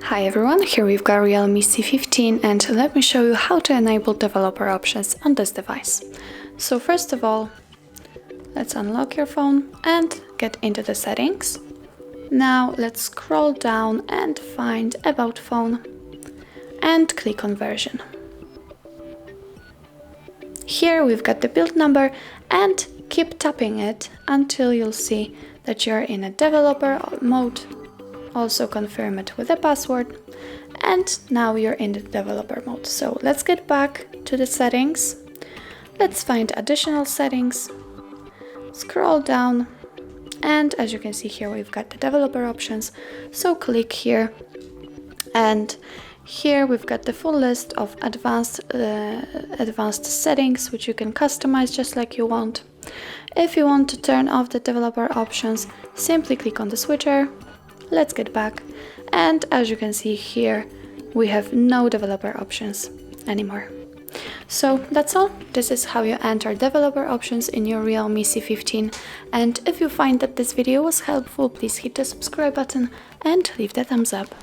Hi everyone, here we've got Realme C15 and let me show you how to enable developer options on this device. So first of all, let's unlock your phone and get into the settings. Now let's scroll down and find About Phone and click on Version. Here we've got the build number and keep tapping it until you'll see that you're in a developer mode. Also confirm it with a password, and now you're in the developer mode. So let's get back to the settings. Let's find additional settings, scroll down, and as you can see here we've got the developer options. So click here, and here we've got the full list of advanced settings which you can customize just like you want. If you want to turn off the developer options, simply click on the switcher. Let's get back, and as you can see here we have no developer options anymore. So that's all. This is how you enter developer options in your Realme C15, and if you find that this video was helpful, please hit the subscribe button and leave the thumbs up.